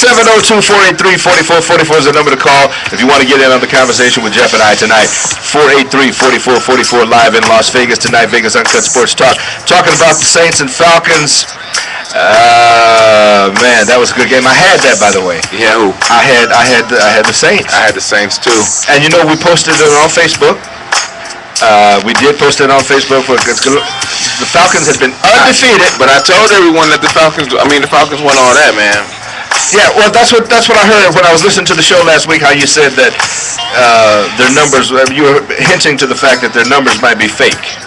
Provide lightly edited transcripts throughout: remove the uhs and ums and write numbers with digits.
702-483-4444 is the number to call if you want to get in on the conversation with Geoff and I tonight. 483-4444 live in Las Vegas tonight. Vegas Uncut Sports Talk. Talking about the Saints and Falcons. Man, that was a good game. I had that, by the way. Yeah, who? I had the Saints. I had the Saints too. And you know, we posted it on Facebook. We did post it on Facebook. The Falcons had been undefeated, but I told everyone that the Falcons won all that, man. Yeah, well, that's what I heard when I was listening to the show last week. How you said that their numbers. You were hinting to the fact that their numbers might be fake.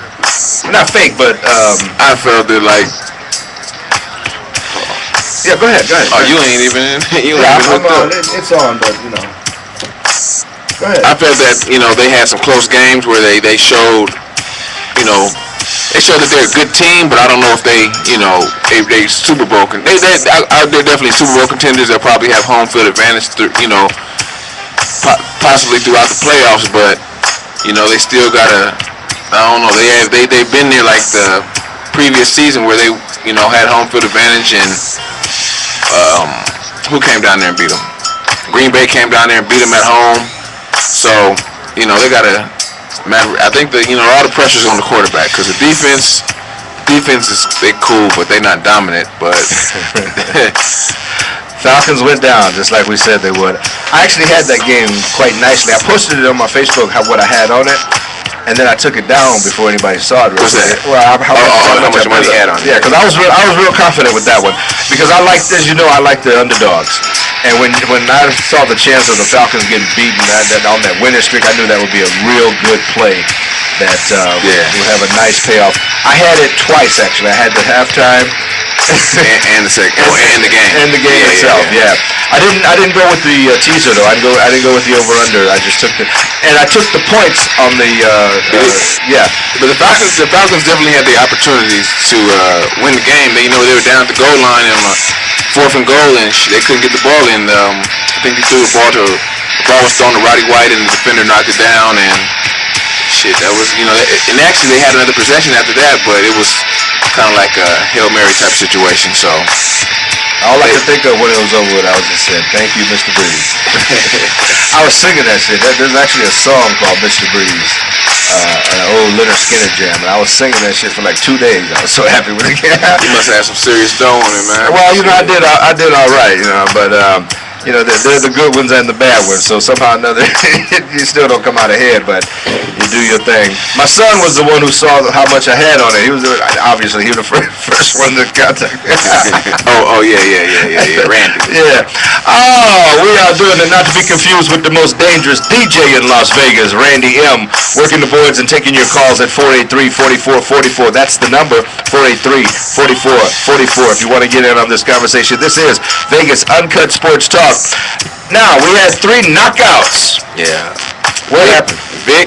Not fake, but I felt it like. Yeah, go ahead. Oh, you ain't even. I'm on. It's on, but you know. Go ahead. I felt that they had some close games where they showed, they showed that they're a good team, but I don't know if they Super Bowl they're definitely Super Bowl contenders. They'll probably have home field advantage possibly throughout the playoffs, but they still gotta. I don't know. They've been there like the previous season where they had home field advantage, and who came down there and beat them? Green Bay came down there and beat them at home. So they gotta. I think that all the pressure's on the quarterback because the defense is they cool, but they're not dominant. But Falcons went down just like we said they would. I actually had that game quite nicely. I posted it on my Facebook what I had on it, and then I took it down before anybody saw it. What's that? Well, how much money you had on it? Yeah, because I was real confident with that one because I like I like the underdogs. And when I saw the chance of the Falcons getting beaten on that winning streak, I knew that would be a real good play that would have a nice payoff. I had it twice, actually. I had the halftime and the second, and the game. And the game itself, yeah. I didn't go with the teaser though. I didn't go with the over under. I just took the points on the But the Falcons definitely had the opportunities to win the game. They were down at the goal line on a 4th and goal, and they couldn't get the ball in. I think they threw the ball was thrown to Roddy White, and the defender knocked it down, and shit, that was and actually they had another possession after that, but it was kind of like a Hail Mary type situation. So all I could think of when it was over with, I was just saying, "Thank you, Mr. Breeze." I was singing that shit. There's actually a song called Mr. Breeze, an old Leonard Skinner jam, and I was singing that shit for like 2 days. I was so happy with it. You must have some serious dough on it, man. Well, I did all right, but they're the good ones and the bad ones. So somehow or another, you still don't come out ahead, but you do your thing. My son was the one who saw how much I had on it. He was the first one to contact me. yeah, Randy. Yeah. Oh, we are doing it not to be confused with the most dangerous DJ in Las Vegas, Randy M. Working the boards and taking your calls at 483-4444. That's the number, 483-4444. If you want to get in on this conversation, this is Vegas Uncut Sports Talk. Now, we had 3 knockouts. Yeah. What happened? Vic,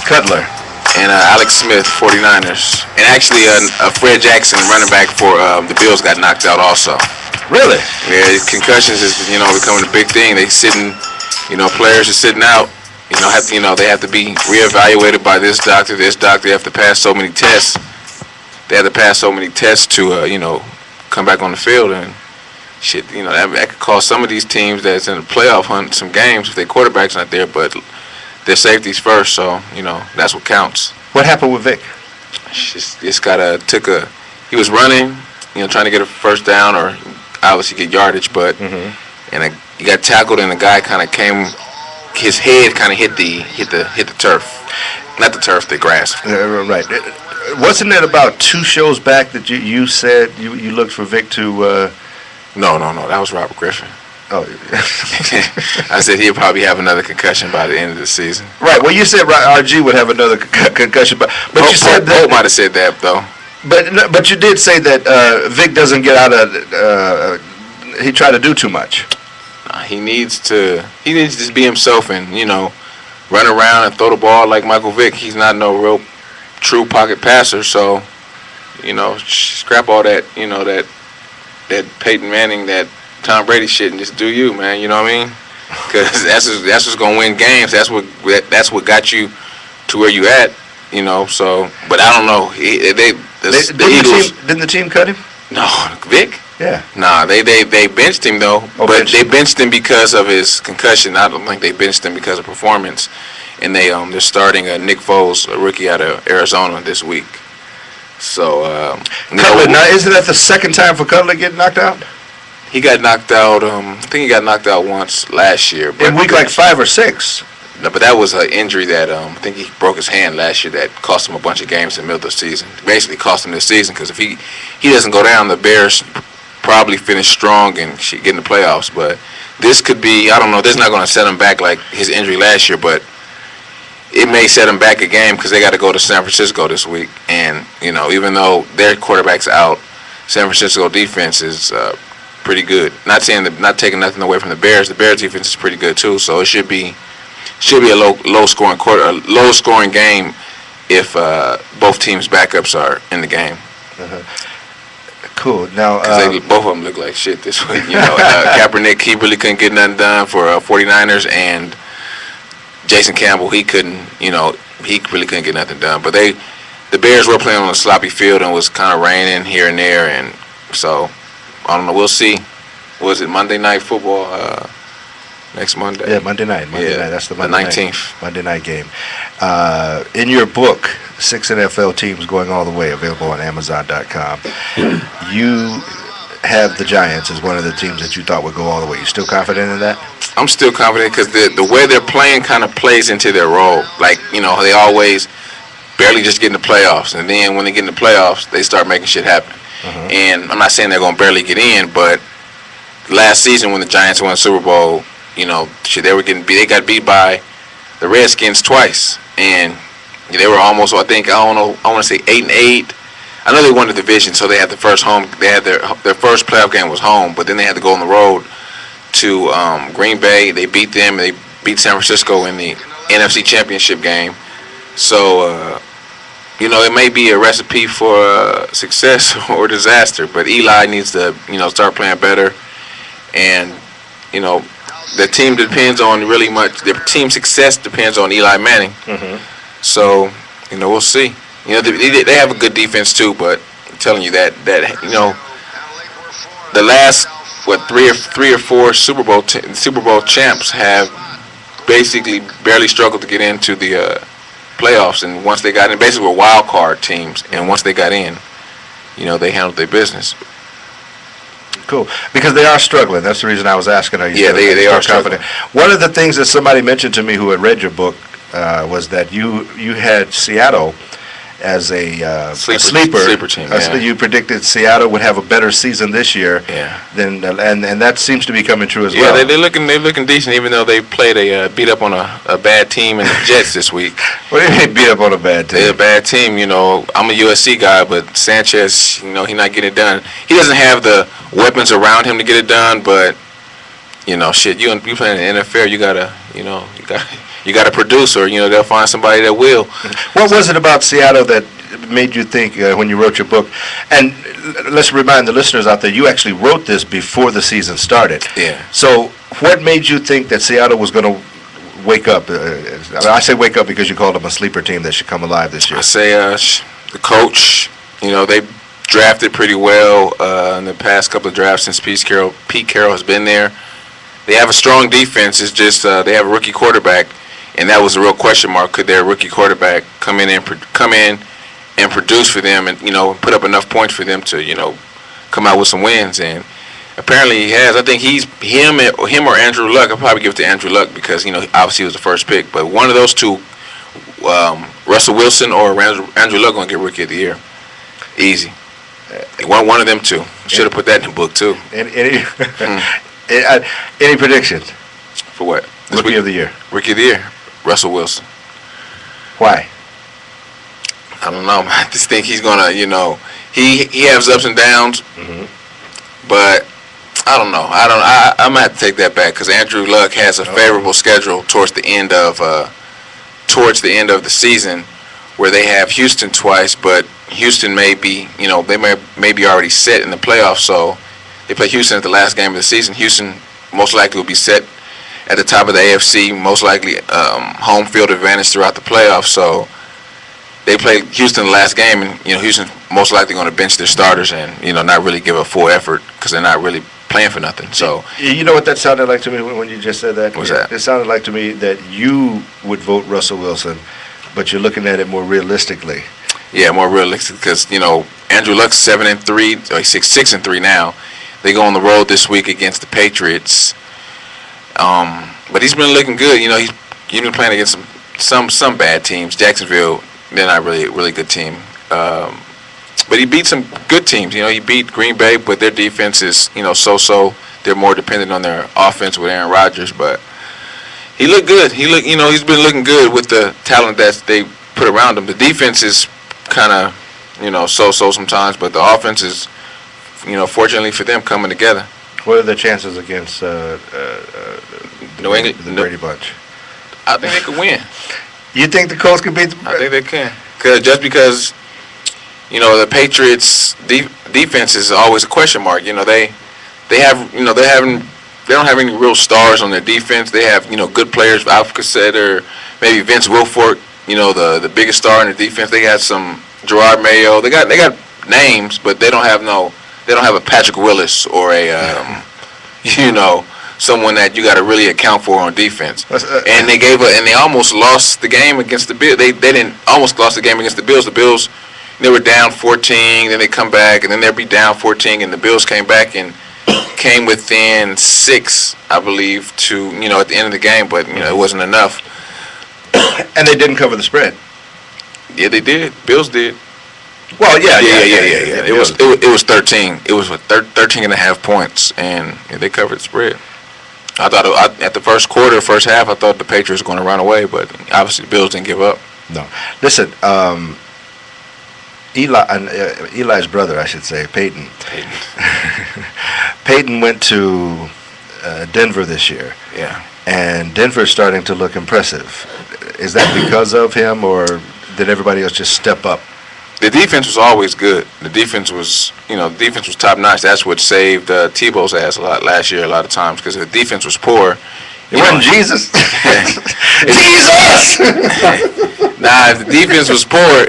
Cutler. And Alex Smith, 49ers. And actually, Fred Jackson, running back for the Bills, got knocked out also. Really? Yeah, concussions is becoming a big thing. They sitting, players are sitting out. They have to be reevaluated by this doctor. They have to pass so many tests. They have to pass so many tests to come back on the field, and shit. That could cost some of these teams that's in the playoff hunt some games if their quarterback's not there, but their safety's first, so that's what counts. What happened with Vic? He was running, trying to get a first down or obviously get yardage, but and he got tackled, and the guy kind of came, his head kind of hit the turf, not the turf, the grass. Right. Wasn't it about 2 shows back that you said you looked for Vic to? No, that was Robert Griffin. Oh, I said he'll probably have another concussion by the end of the season. Right. Well, you said RG would have another concussion, but you said that Pope might have said that though. But you did say that Vic doesn't get out of. He tried to do too much. He needs to just be himself and run around and throw the ball like Michael Vick. He's not no real true pocket passer, so scrap all that that Peyton Manning, that Tom Brady shit, and just do you, man. You know what I mean? Because that's what's gonna win games. That's what got you to where you at. So, but I don't know. The Eagles. Didn't the team cut him? No, Vic. Yeah. Nah, they benched him though, Oh, but they benched him because of his concussion. I don't think they benched him because of performance. And they're starting Nick Foles, a rookie out of Arizona, this week. So Cutler, now isn't that the second time for Cutler getting knocked out? he got knocked out. I think he got knocked out once last year. But In week like 5 or 6. no, but that was an injury that I think he broke his hand last year that cost him a bunch of games in the middle of the season. Basically cost him this season because if he doesn't go down, the Bears probably finish strong and get in the playoffs. But this could be, I don't know, this is not going to set him back like his injury last year, but it may set him back a game because they got to go to San Francisco this week. And, even though their quarterback's out, San Francisco defense is pretty good. Not taking nothing away from the Bears. The Bears defense is pretty good too, so it should be a low scoring game if both teams' backups are in the game. Cool. Now, both of them look like shit this week. Kaepernick, he really couldn't get nothing done for 49ers, and Jason Campbell, he really couldn't get nothing done. But the Bears were playing on a sloppy field and was kind of raining here and there, and so I don't know. We'll see. Was it Monday Night Football? Next Monday. Yeah, Monday night. That's the Monday 19th. Monday night game. In your book, 6 NFL Teams Going All the Way, available on Amazon.com, you have the Giants as one of the teams that you thought would go all the way. You still confident in that? I'm still confident because the way they're playing kind of plays into their role. Like, they always barely just get in the playoffs, and then when they get in the playoffs, they start making shit happen. And I'm not saying they're going to barely get in, but last season when the Giants won the Super Bowl, they got beat by the Redskins twice, and they were almost, I want to say 8-8. I know they won the division, so they had the first home. They had their first playoff game was home, but then they had to go on the road to Green Bay. They beat them. They beat San Francisco in the NFC Championship game. So it may be a recipe for success or disaster, but Eli needs to start playing better, and the team depends on really much. Their team success depends on Eli Manning. So we'll see. They have a good defense too, but I'm telling you that the last three or four Super Bowl champs have basically barely struggled to get into the playoffs, and once they got in, basically were wild card teams, and once they got in, they handled their business. Cool, because they are struggling. That's the reason I was asking. Are you? Yeah, they are confident. One of the things that somebody mentioned to me who had read your book was that you had Seattle as a sleeper team. You predicted Seattle would have a better season this year. Yeah. And that seems to be coming true as well. Yeah, they're looking decent, even though they played beat up on a bad team in the Jets this week. What do you mean beat up on a bad team? They're a bad team. I'm a USC guy, but Sanchez, he's not getting it done. He doesn't have the weapons around him to get it done, but shit, you playing in the NFL, you gotta produce, or they'll find somebody that will. What was it about Seattle that made you think when you wrote your book? And let's remind the listeners out there, you actually wrote this before the season started. Yeah. So what made you think that Seattle was going to wake up? I say wake up because you called them a sleeper team that should come alive this year. I say the coach. They drafted pretty well in the past couple of drafts since Pete Carroll has been there. They have a strong defense. It's just they have a rookie quarterback. And that was a real question mark. Could their rookie quarterback come in and produce for them, and put up enough points for them to come out with some wins? And apparently he has. I think him or Andrew Luck. I'll probably give it to Andrew Luck because obviously he was the first pick. But one of those two, Russell Wilson or Andrew Luck, gonna get rookie of the year, easy. One of them two. Should have put that in the book too. Any predictions for what? Rookie of the year. Rookie of the year. Russell Wilson. Why? I don't know. I just think he's gonna, he has ups and downs, but I don't know. I'm gonna have to take that back because Andrew Luck has a favorable schedule towards the end of the season, where they have Houston twice, but Houston may be, they may be already set in the playoffs. So they play Houston at the last game of the season. Houston most likely will be set at the top of the AFC, most likely home field advantage throughout the playoffs. So, they played Houston the last game, and Houston's most likely going to bench their starters and not really give a full effort because they're not really playing for nothing. So you know what that sounded like to me when you just said that? What's that? It sounded like to me that you would vote Russell Wilson, but you're looking at it more realistically. Yeah, more realistic because Andrew Luck's 7-3, or 6-3 now. They go on the road this week against the Patriots. But he's been looking good. He's been playing against some bad teams. Jacksonville, they're not really good team. But he beat some good teams. He beat Green Bay, but their defense is so-so. They're more dependent on their offense with Aaron Rodgers. But he looked good. He's been looking good with the talent that they put around him. The defense is kind of so-so sometimes, but the offense is fortunately for them coming together. What are the chances against New England, the Brady Bunch? I think they could win. You think the Colts can beat the I think they can. Because the Patriots defense is always a question mark. They don't have any real stars on their defense. They have good players, Alfred Cassett or maybe Vince Wilfork. The biggest star in the defense. They got some Gerard Mayo. They got names, but they don't have a Patrick Willis or a someone that you got to really account for on defense. And they almost lost the game against the Bills. They didn't almost lost the game against the Bills. The Bills, they were down 14, then they come back, and then they'd be down 14, and the Bills came back and came within 6, I believe, to at the end of the game, but it wasn't enough. And they didn't cover the spread. Yeah, they did. Bills did. Well, yeah. It was 13. It was 13 and a half points, and they covered the spread. I thought at the first quarter, first half, I thought the Patriots were going to run away, but obviously the Bills didn't give up. No. Listen, Eli's brother, I should say, Peyton. Peyton went to Denver this year. Yeah. And Denver's starting to look impressive. Is that because of him, or did everybody else just step up? The defense was always good. The defense was top notch. That's what saved Tebow's ass a lot last year. A lot of times, because if the defense was poor, it wasn't Jesus. Jesus. Nah, if the defense was poor,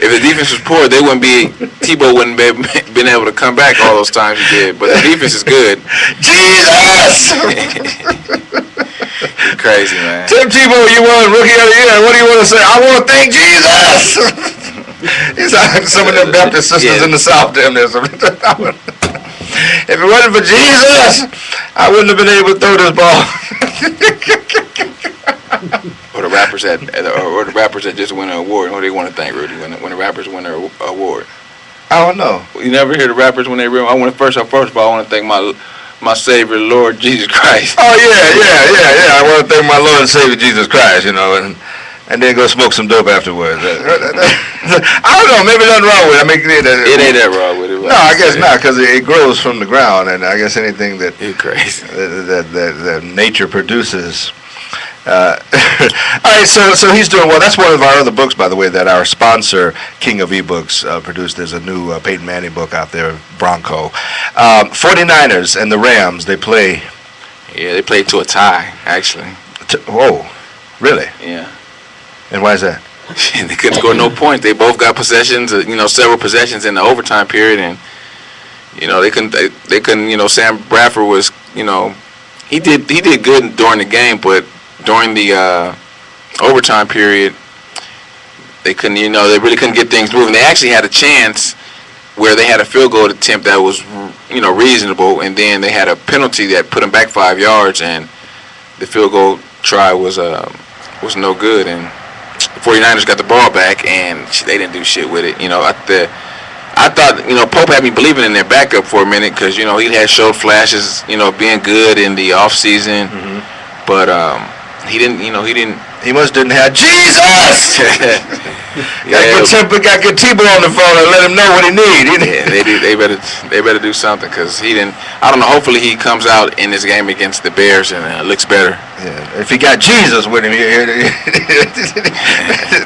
they wouldn't be. Tebow wouldn't be been able to come back all those times he did. But the defense is good. Jesus. Crazy, man. Tim Tebow, you won Rookie of the Year. What do you want to say? I want to thank Jesus. He's like some of them Baptist sisters in the South down there. If it wasn't for Jesus, I wouldn't have been able to throw this ball. Or the rappers that just win an award. Who they want to thank, Rudy? When the rappers win their award. I don't know. You never hear the rappers when they win. First of all, I want to thank my Savior, Lord Jesus Christ. Oh yeah. I want to thank my Lord and Savior Jesus Christ, and then go smoke some dope afterwards. I don't know. Maybe nothing wrong with it. It ain't that wrong with it. No, I guess not, because it grows from the ground, and I guess anything that you're crazy that nature produces. All right, so he's doing well. That's one of our other books, by the way, that our sponsor, King of Ebooks, produced. There's a new Peyton Manning book out there, Bronco. 49ers and the Rams, they play. Yeah, they played to a tie, actually. Whoa, really? Yeah. And why is that? They couldn't score no points. They both got possessions, several possessions in the overtime period, and they couldn't. Sam Bradford was, he did good during the game, but during the overtime period, they couldn't. They really couldn't get things moving. They actually had a chance where they had a field goal attempt that was, reasonable, and then they had a penalty that put them back 5 yards, and the field goal try was no good, and the 49ers got the ball back, and they didn't do shit with it. I thought, Pope had me believing in their backup for a minute because, he had showed flashes, being good in the off season, but he didn't. He must didn't have Jesus. Got good Tebow on the phone and let him know what he needs. Yeah, they better do something because he didn't. I don't know. Hopefully he comes out in this game against the Bears and looks better. Yeah, if he got Jesus with him,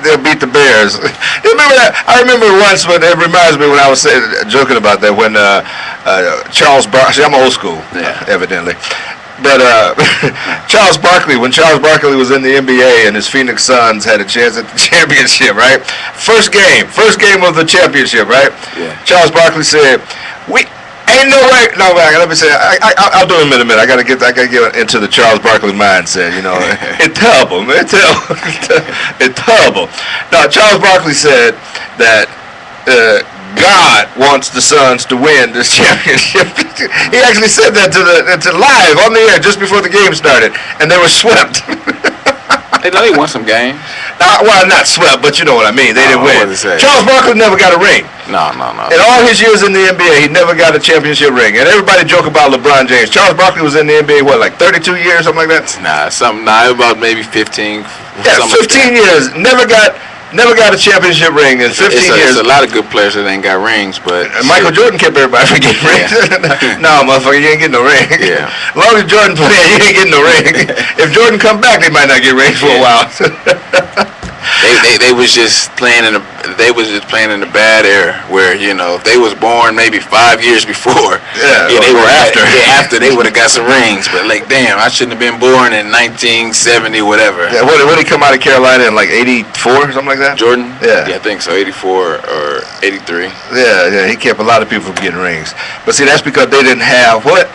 they'll beat the Bears. You remember that? I remember once, but it reminds me when I was joking about that when Charles Barkley. See, I'm old school, evidently. But Charles Barkley, when Charles Barkley was in the NBA and his Phoenix Suns had a chance at the championship, right? First game of the championship, right? Yeah. Charles Barkley said, "We ain't no way." No, let me say, I'll do it in a minute. I gotta get into the Charles Barkley mindset. You know, it's terrible, man. It's terrible. It's terrible. Now, Charles Barkley said that. God wants the Suns to win this championship. He actually said that to live on the air just before the game started, and they were swept. They won some games. Well, not swept, but you know what I mean. They didn't win. Charles Barkley never got a ring. No. In all his years in the NBA, he never got a championship ring. And everybody joke about LeBron James. Charles Barkley was in the NBA, what, like 32 years, something like that? About maybe 15. Yeah, 15 years. Never got a championship ring in 15 years. There's a lot of good players that ain't got rings, but Michael Jordan kept everybody from getting rings. No, motherfucker, you ain't getting no ring. Yeah. As long as Jordan playing, you ain't getting no ring. If Jordan come back, they might not get rings for a while. They was just playing in the bad era where they was born maybe 5 years before. Yeah, they were after. After they would have got some rings, but like damn, I shouldn't have been born in 1970 whatever. Yeah, what did he come out of Carolina in like 84 something like that? Jordan? Yeah, I think so, 84 or 83. Yeah, he kept a lot of people from getting rings, but see that's because they didn't have what.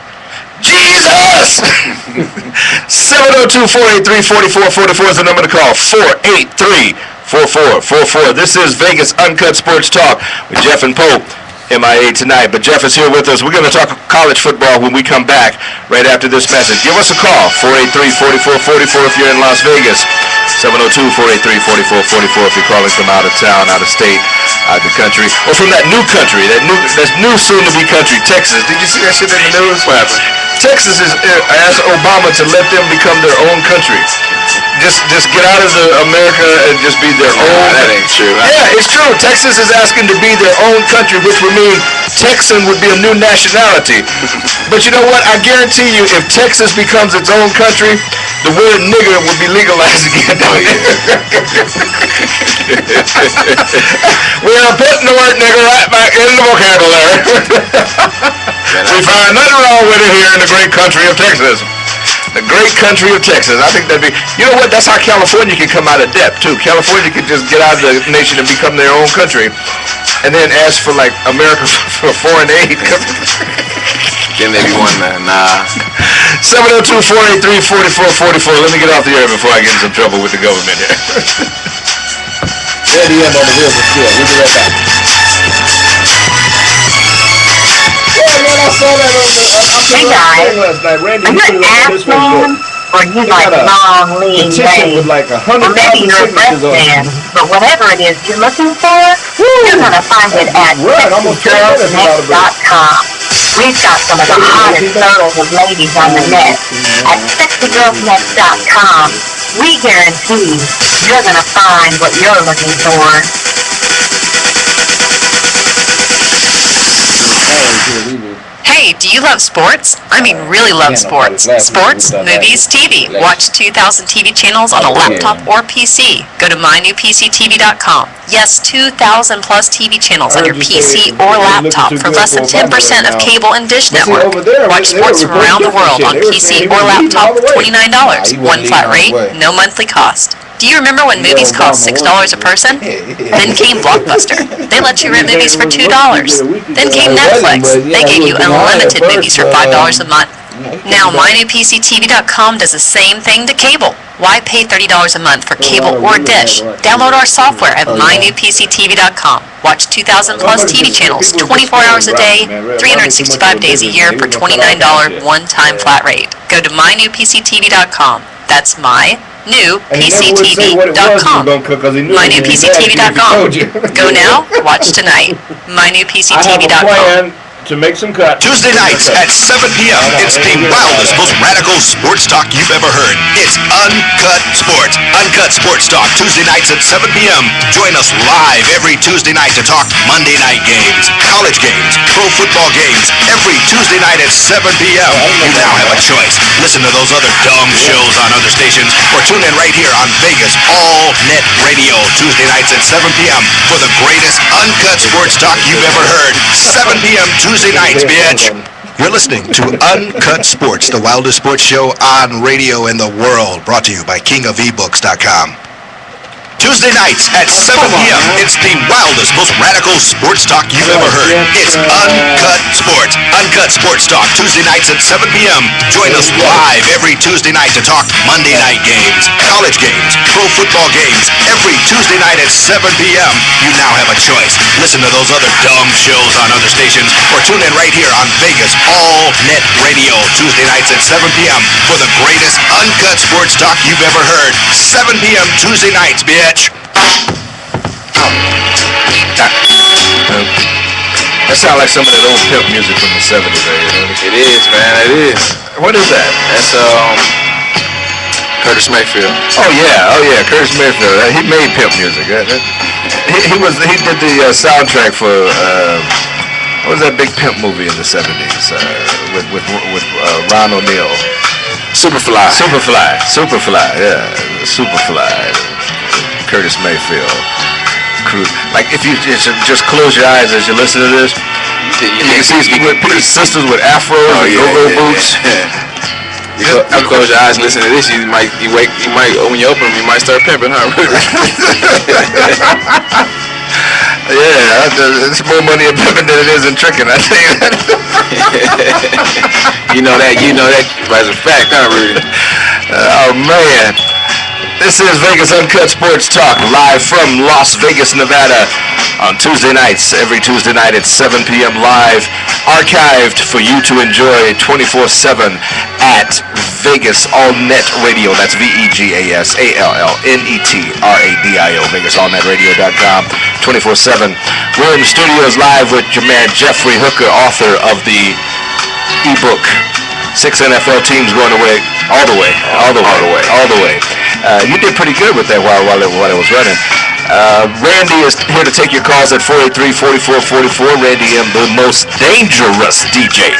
Jesus! 702-483-4444 is the number to call. 483-4444. This is Vegas Uncut Sports Talk with Geoff and Pope. MIA tonight, but Geoff is here with us. We're going to talk college football when we come back right after this message. Give us a call, 483-4444 if you're in Las Vegas, 702-483-4444 if you're calling from out of town, out of state, out of the country, or from that new country, that's new soon-to-be country, Texas. Did you see that shit in the news? What happened? Texas is asked Obama to let them become their own country. Just get out of America and just be their own. That ain't true. Yeah, it's true. Texas is asking to be their own country, which would mean Texan would be a new nationality. But you know what? I guarantee you, if Texas becomes its own country, the word nigger would be legalized again. Oh, yeah. We're putting the word nigger right back in the vocabulary. We find nothing wrong with it here in the great country of Texas. The great country of Texas. I think that'd be, you know what, that's how California can come out of debt, too. California can just get out of the nation and become their own country and then ask for, like, America for foreign aid. Then they be one, nah. 702-483-4444. Let me get off the air before I get in some trouble with the government here. Randy M on the wheels of steel. We'll be right back. Hey guys, are you an ass man, or you like long, lean legs, or maybe you're a breast man, but whatever it is you're looking for, you're going to find it at sexygirlsnext.com. We've got some of the hottest photos of ladies on the net. At sexygirlsnext.com, we guarantee you're going to find what you're looking for. Hey, do you love sports? I mean, really love sports. Sports, movies, TV. Watch 2,000 TV channels on a laptop or PC. Go to mynewpctv.com. Yes, 2,000 plus TV channels on your PC or laptop for less than 10% of cable and dish network. Watch sports from around the world on PC or laptop for $29. One flat rate, no monthly cost. Do you remember when movies cost $6 a person? Then came Blockbuster. They let you rent movies for $2. Then came Netflix. They gave you unlimited movies for $5 a month. Now, mynewpctv.com does the same thing to cable. Why pay $30 a month for cable or dish? Download our software at mynewpctv.com. Watch 2,000 plus TV channels 24 hours a day, 365 days a year for $29 one-time flat rate. Go to mynewpctv.com. That's mynewpctv.com. mynewpctv.com. Go now, watch tonight. mynewpctv.com. To make some cuts. Tuesday nights at 7 p.m. It's the wildest, most radical sports talk you've ever heard. It's Uncut Sports. Uncut Sports Talk, Tuesday nights at 7 p.m. Join us live every Tuesday night to talk Monday night games, college games, pro football games, every Tuesday night at 7 p.m. You now have a choice. Listen to those other dumb shows on other stations or tune in right here on Vegas All Net Radio, Tuesday nights at 7 p.m. for the greatest uncut sports talk you've ever heard. 7 p.m. Tuesday nights, bitch. You're listening to Uncut Sports, the wildest sports show on radio in the world, brought to you by kingofebooks.com. Tuesday nights at 7 p.m. It's the wildest, most radical sports talk you've ever heard. It's Uncut Sports. Uncut Sports Talk, Tuesday nights at 7 p.m. Join us live every Tuesday night to talk Monday night games, college games, pro football games. Every Tuesday night at 7 p.m. You now have a choice. Listen to those other dumb shows on other stations or tune in right here on Vegas All Net Radio, Tuesday nights at 7 p.m. for the greatest uncut sports talk you've ever heard. 7 p.m. Tuesday nights, bitch. That sounds like some of that old pimp music from the 70s, right? You know? It is, man. It is. What is that? That's Curtis Mayfield. Oh yeah, Curtis Mayfield. He made pimp music. He did the soundtrack for what was that big pimp movie in the 70s with Ron O'Neal? Superfly. Yeah, Superfly. Curtis Mayfield. Like if you just close your eyes as you listen to this, you can see sisters with afros and go-go boots. You close your eyes and listen to this, you might when you open them, you might start pimping, huh? Yeah, it's more money in pimping than it is in tricking, I tell you that. You know that as a fact, huh, Rudy? Oh man. This is Vegas Uncut Sports Talk, live from Las Vegas, Nevada, on Tuesday nights, every Tuesday night at 7 p.m. live, archived for you to enjoy 24/7 at Vegas All Net Radio. That's VegasAllNetradio, VegasAllNetRadio.com, 24/7. We're in the studios live with your man Jeffrey Hooker, author of the ebook 6 NFL Teams Going Away, all the way. You did pretty good with that while it was running. Randy is here to take your calls at 483-4444. Randy M, the most dangerous DJ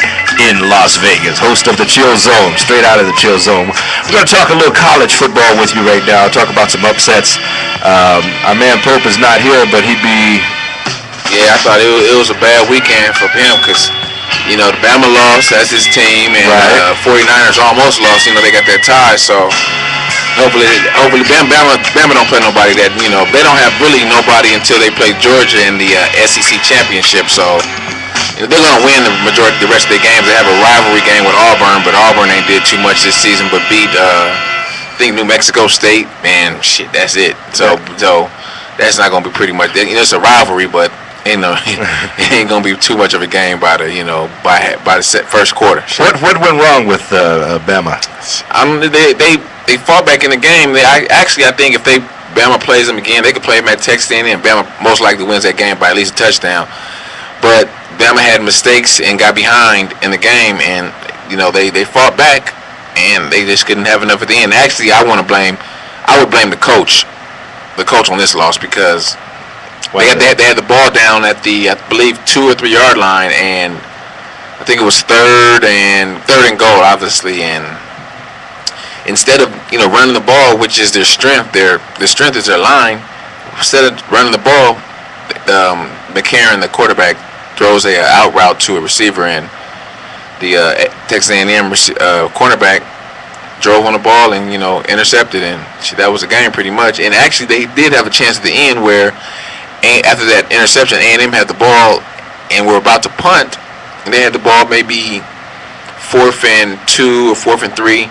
in Las Vegas, host of the Chill Zone, straight out of the Chill Zone. We're going to talk a little college football with you right now, talk about some upsets. Our man Pope is not here, but he'd be... Yeah, I thought it was a bad weekend for him because, you know, the Bama lost, that's his team, and 49ers almost lost. You know, they got their tie, so... Hopefully, Bama don't play nobody that, you know, they don't have really nobody until they play Georgia in the SEC championship. So you know, they're gonna win the rest of their games. They have a rivalry game with Auburn, but Auburn ain't did too much this season, but beat I think New Mexico State. Man, shit, that's it. So that's not gonna be pretty much. You know, it's a rivalry, but you know, it ain't gonna be too much of a game by the first quarter. What went wrong with Bama? They fought back in the game. I think if Bama plays them again, they could play them at Texas A&M. Bama most likely wins that game by at least a touchdown. But Bama had mistakes and got behind in the game, and you know they fought back, and they just couldn't have enough at the end. Actually, I would blame the coach on this loss because they had the ball down at the, I believe, 2 or 3 yard line, and I think it was third and goal, obviously, and instead of, you know, running the ball, which is their strength, their strength is their line. Instead of running the ball, McCarron, the quarterback, throws a out route to a receiver, and the Texas A&M cornerback drove on the ball and, you know, intercepted, and that was the game pretty much. And actually, they did have a chance at the end where, after that interception, A&M had the ball and were about to punt, and they had the ball maybe 4th and 2 or 4th and 3.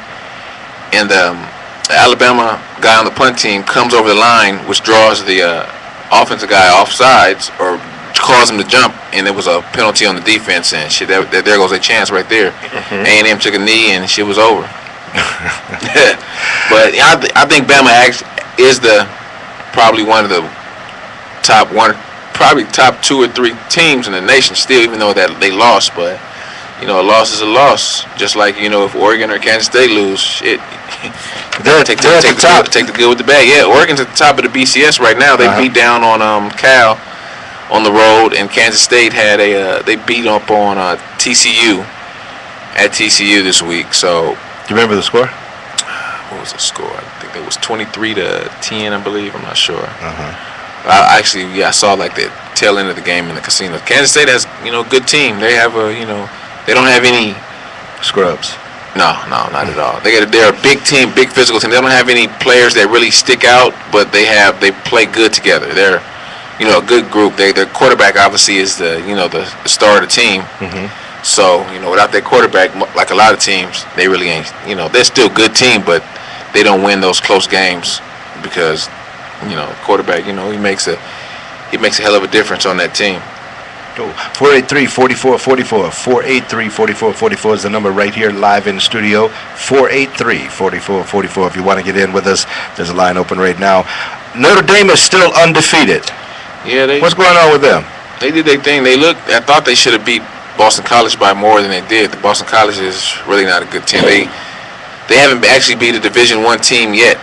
And the Alabama guy on the punt team comes over the line, which draws the offensive guy off sides or calls him to jump, and there was a penalty on the defense, and shit, there goes a chance right there. A&M took a knee, and shit was over. But I think Bama is probably one of the top 2 or 3 teams in the nation still, even though that they lost, but. You know, a loss is a loss. Just like, you know, if Oregon or Kansas State lose, shit. Take the good with the bad. Yeah, Oregon's at the top of the BCS right now. They beat down on Cal on the road, and Kansas State had they beat up on TCU at TCU this week. So, do you remember the score? What was the score? I think it was 23-10, I believe. I'm not sure. I saw like the tail end of the game in the casino. Kansas State has, you know, a good team. They have a, you know, They don't have any scrubs. No, not at all. They're a big team, big physical team. They don't have any players that really stick out, but they play good together. They're, a good group. Their quarterback obviously is the star of the team. Mm-hmm. So without their quarterback, like a lot of teams, they really ain't. They're still a good team, but they don't win those close games because quarterback. He makes a hell of a difference on that team. 483-4444. 483-4444 is the number right here live in the studio. 483-4444. If you want to get in with us, there's a line open right now. Notre Dame is still undefeated. Yeah, what's going on with them? They did their thing. I thought they should have beat Boston College by more than they did. The Boston College is really not a good team. They haven't actually beat a Division I team yet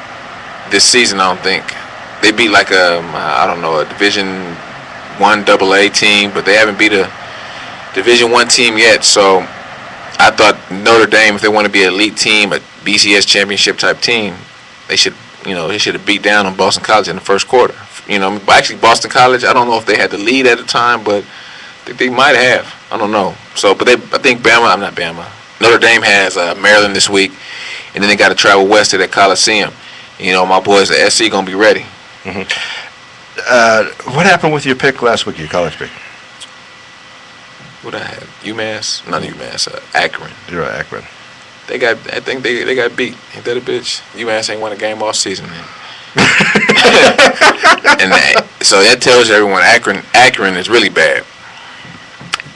this season, I don't think. They beat like a Division I AA team, but they haven't beat a Division I team yet. So I thought Notre Dame, if they want to be an elite team, a BCS championship type team, they should have beat down on Boston College in the first quarter. Actually Boston College, I don't know if they had the lead at the time, but I think they might have. I don't know. So, but I think Notre Dame has Maryland this week, and then they got to travel west to that Coliseum. My boys at SC gonna be ready. Mm-hmm. What happened with your pick last week, your college pick? What I had? UMass? Not UMass. Akron. You're at Akron. I think they got beat. Ain't that a bitch? UMass ain't won a game all season. So that tells you everyone Akron is really bad.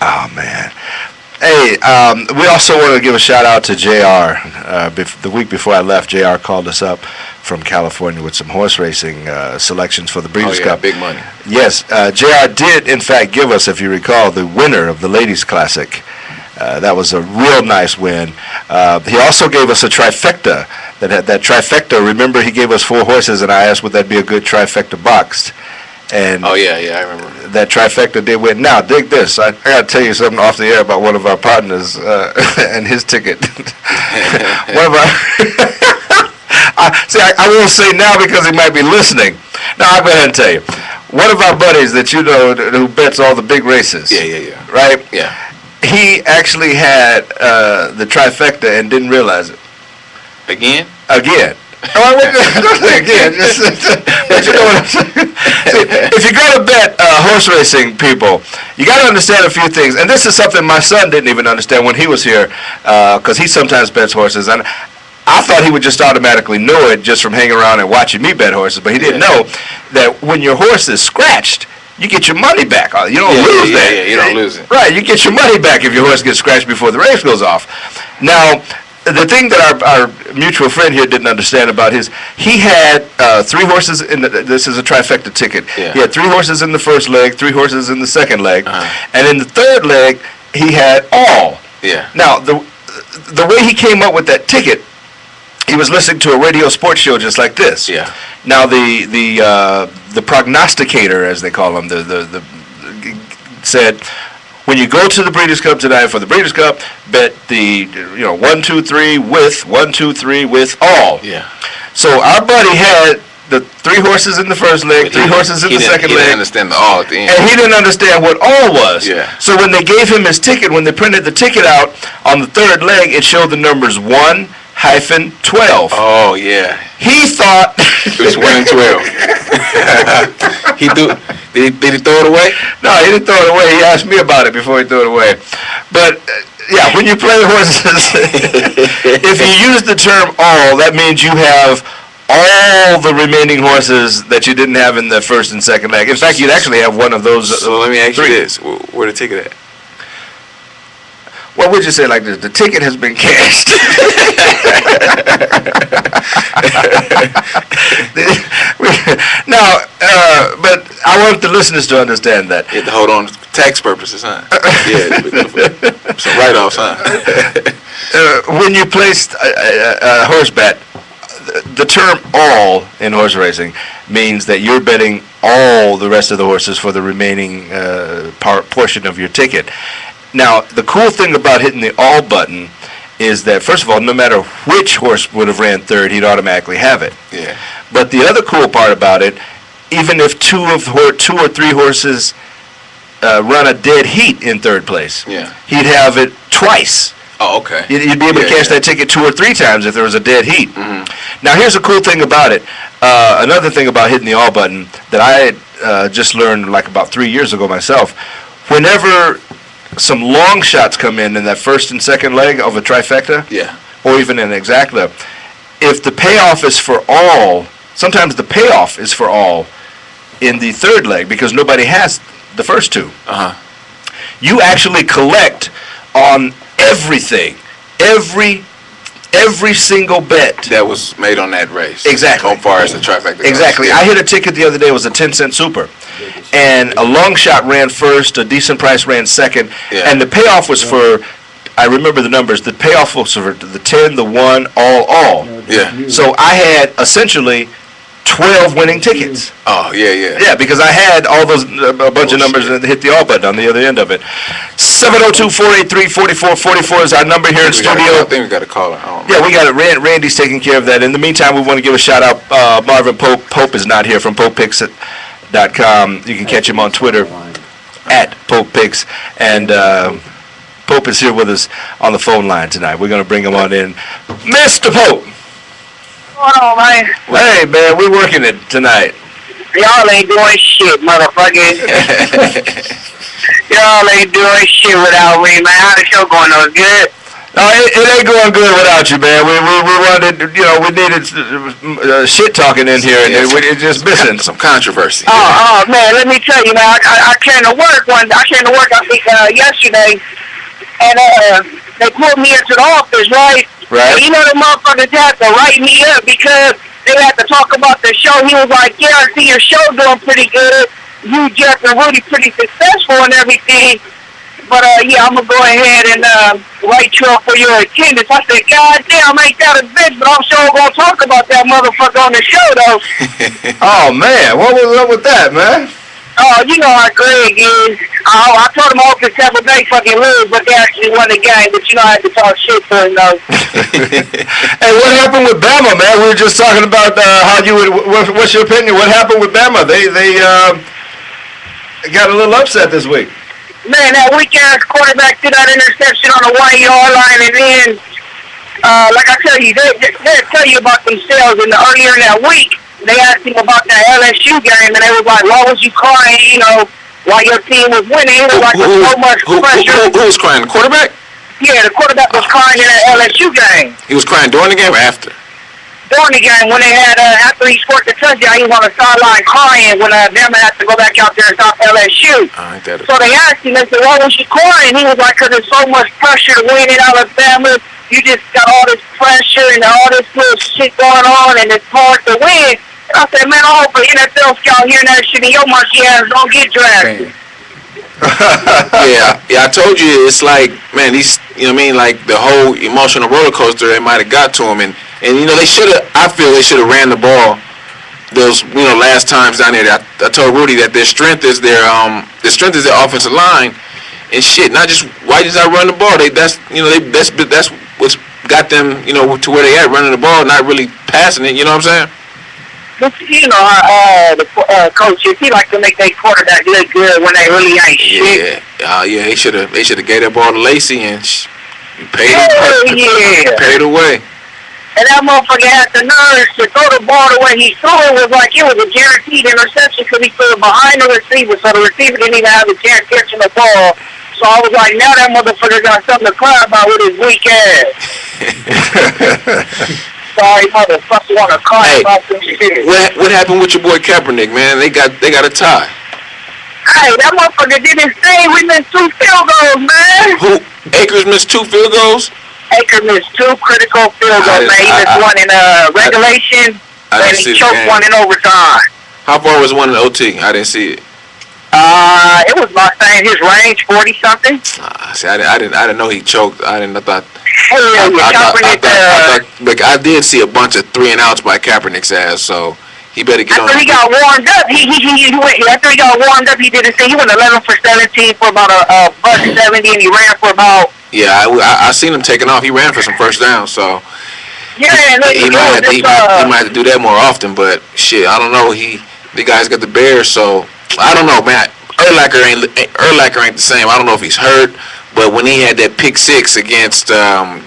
Oh, man. Hey, we also want to give a shout out to JR. The week before I left, JR called us up from California with some horse racing selections for the Breeders' Cup. Big money. Yes, JR did, in fact, give us, if you recall, the winner of the Ladies' Classic. That was a real nice win. He also gave us a trifecta. That trifecta, remember, he gave us 4 horses, and I asked would that be a good trifecta boxed. And I remember. That trifecta did win. Now, dig this. I got to tell you something off the air about one of our partners and his ticket. One of our... I won't say now because he might be listening. Now, I'll go ahead and tell you. One of our buddies that you know who bets all the big races. Yeah. Right? Yeah. He actually had the trifecta and didn't realize it. Again. Again, but you know what I'm saying? See, if you're going to bet horse racing, people, you got to understand a few things. And this is something my son didn't even understand when he was here, because he sometimes bets horses. And I thought he would just automatically know it just from hanging around and watching me bet horses. But he didn't know that when your horse is scratched, you get your money back. You don't lose that. Yeah, you don't lose it. Right, you get your money back if your horse gets scratched before the race goes off. Now, the thing that our mutual friend here didn't understand about he had 3 horses this is a trifecta ticket. Yeah. He had 3 horses in the first leg, 3 horses in the second leg, and in the third leg he had all. Yeah. Now the way he came up with that ticket, he was listening to a radio sports show just like this. Yeah. Now the prognosticator, as they call him, the said, when you go to the Breeders' Cup tonight for the Breeders' Cup, bet the 1, 2, 3 with 1, 2, 3 with all. Yeah. So our buddy had the 3 horses in the first leg, 3 horses in the second leg. He didn't understand the all at the end. And he didn't understand what all was. Yeah. So when they gave him his ticket, when they printed the ticket out on the third leg, it showed the numbers 1-12. Oh yeah. He thought it was 1 and 12. Did he throw it away? No, he didn't throw it away. He asked me about it before he threw it away. But yeah, when you play horses, if you use the term all, that means you have all the remaining horses that you didn't have in the first and second leg. In fact, you'd actually have one of those. So let me ask you this: where the ticket at? Well, we'll just say it like this: the ticket has been cashed. Now, but I want the listeners to understand that. You have to hold on for tax purposes, huh? Yeah, some write-offs, huh? When you place a horse bet, the term all in horse racing means that you're betting all the rest of the horses for the remaining portion of your ticket. Now, the cool thing about hitting the all button is that, first of all, no matter which horse would have ran third, he'd automatically have it. Yeah. But the other cool part about it, even if 2 or 3 horses run a dead heat in third place. Yeah. He'd have it twice. Oh, okay. You'd be able to cash that ticket 2 or 3 times if there was a dead heat. Mm-hmm. Now, here's a cool thing about it. Another thing about hitting the all button that I just learned like about 3 years ago myself. Whenever some long shots come in that first and second leg of a trifecta, Yeah. or even an exacta, if the payoff is for all, sometimes the payoff is for all in the third leg because nobody has the first 2. Uh-huh. You actually collect on everything, every single bet That was made on that race. Exactly. So far as the trifecta goes. Exactly. Yeah. I hit a ticket the other day. It was a 10-cent super, and a long shot ran first. A decent price ran second, Yeah. and the payoff was for. I remember the numbers. The payoff was for the 10, the 1, all. Yeah. So I had essentially 12 winning tickets. Oh, yeah. Yeah, because I had all those a bunch of numbers and hit the all button on the other end of it. 702-483-4444 is our number here in I studio. think we got a caller. Yeah, we got it. Randy's taking care of that. In the meantime, we want to give a shout out. Marvin Pope. Pope is not here from PopePicks.com. You can catch him on Twitter at PopePicks. And Pope is here with us on the phone line tonight. We're going to bring him on in. Mr. Pope. What's going on, man? Hey, man, we're working it tonight. Y'all ain't doing shit, motherfuckers. Y'all ain't doing shit without me, man. How the show going on? Good? No, it ain't going good without you, man. We wanted, we needed shit talking in here, and it's just missing. Some controversy. Oh, man, let me tell you, man. I came to work I think, yesterday, and they pulled me into the office, right? Right. And you know the motherfuckers had to write me up because they had to talk about the show. He was like, yeah, I see your show doing pretty good. You, Geoff, and Rudy pretty successful and everything. But, yeah, I'm going to go ahead and write you up for your attendance. I said, God damn, ain't that a bitch, but I'm sure going to talk about that motherfucker on the show, though. Oh, man, what was up with that, man? Oh, you know how Greg is. I told him I hope the Tampa Bay fucking lose, but they actually won the game. But you know I had to talk shit to him, though. Hey, what happened with Bama, man? We were just talking about how you would. What's your opinion? What happened with Bama? They got a little upset this week. Man, that weak-ass quarterback threw that interception on the 1-yard line, and then, like I tell you, they'll tell you about themselves. Earlier in that week, they asked him about that LSU game, and they was like, why was you crying, while your team was winning? It was like so much pressure. Who was crying? The quarterback? Yeah, the quarterback was crying in that LSU game. He was crying during the game or after? During the game, when they had, after he scored the touchdown, he was on the sideline crying when Bama had to go back out there and stop LSU. So they asked him, they said, why was you crying? He was like, because there's so much pressure to win in Alabama. You just got all this pressure and all this little shit going on, and it's hard to win. I said, man, I hope an NFL scout hearing that shit in your monkey ass don't get drafted. yeah, I told you, it's like, man, these, like the whole emotional roller coaster, it might have got to him, and I feel they should have ran the ball those, last times down there. I told Rudy that their strength is their offensive line, and shit, why just not run the ball? That's what's got them, to where they at, running the ball, not really passing it, you know what I'm saying? But, the coaches, he like to make their quarterback look good when they really ain't shit. Yeah, they should have gave that ball to Lacey and paid away. And that motherfucker had the nerve to throw the ball the way he threw it. Was like it was a guaranteed interception because he threw it behind the receiver, so the receiver didn't even have a chance catching the ball. So I was like, now that motherfucker got something to cry about with his weak ass. Sorry, motherfucker, want to cry about some shit. What happened with your boy Kaepernick, man? They got a tie. Hey, that motherfucker did his thing. We missed 2 field goals, man. Who? Akers missed 2 field goals? Akers missed 2 critical field goals, man. He missed one in regulation, and he choked one in overtime. How far was one in OT? I didn't see it. It was about saying his range, 40-something. See, I didn't know he choked. I thought. Kaepernick. I did see a bunch of 3-and-outs by Kaepernick's ass, so he better get on. After he got warmed up, after he got warmed up, he did his thing. He went 11 for 17 for about a buck 70, and he ran for about. Yeah, I seen him taking off. He ran for some first downs, so. Yeah, he might have to do that more often, but shit, I don't know. The guys got the Bears, so I don't know, man. Urlacher ain't the same. I don't know if he's hurt, but when he had that pick six against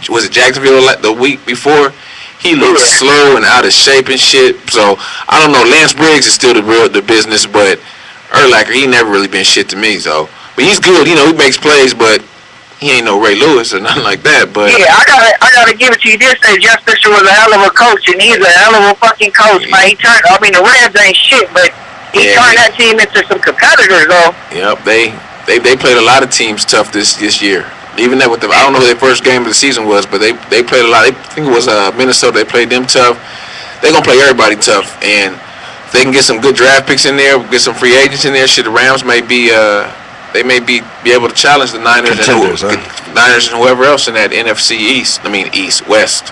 was it Jacksonville the week before, he looked slow and out of shape and shit. So I don't know. Lance Briggs is still the business, but Urlacher, he never really been shit to me. So, but he's good. You know, he makes plays, but he ain't no Ray Lewis or nothing like that. But yeah, I gotta give it to you. You did say Jeff Fisher was a hell of a coach, and he's a hell of a fucking coach, man. He turned. I mean, the Rams ain't shit, but he turned that team into some competitors, though. Yep, they played a lot of teams tough this year. Even that with I don't know who their first game of the season was, but they played a lot. I think it was Minnesota. They played them tough. They're gonna play everybody tough, and if they can get some good draft picks in there, get some free agents in there. Shit, the Rams may be they may be able to challenge the Niners and whoever else in that NFC East. I mean West.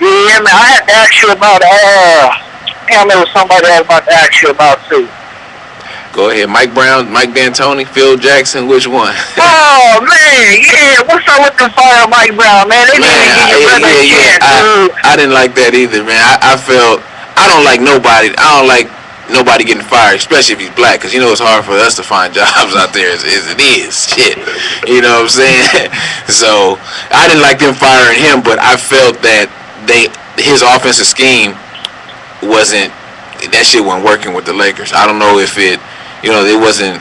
Yeah, man. I had to ask you about. Damn, there was somebody I was about to ask you about too. Go ahead, Mike Brown, Mike D'Antoni, Phil Jackson, which one? Oh man, yeah. What's up with the fire, Mike Brown, man? They didn't give you a chance, dude. I didn't like that either, man. I felt I don't like nobody. I don't like nobody getting fired, especially if he's black, because you know it's hard for us to find jobs out there as it is. Shit, you know what I'm saying? So I didn't like them firing him, but I felt that his offensive scheme wasn't. That shit wasn't working with the Lakers. I don't know if it. You know, it wasn't.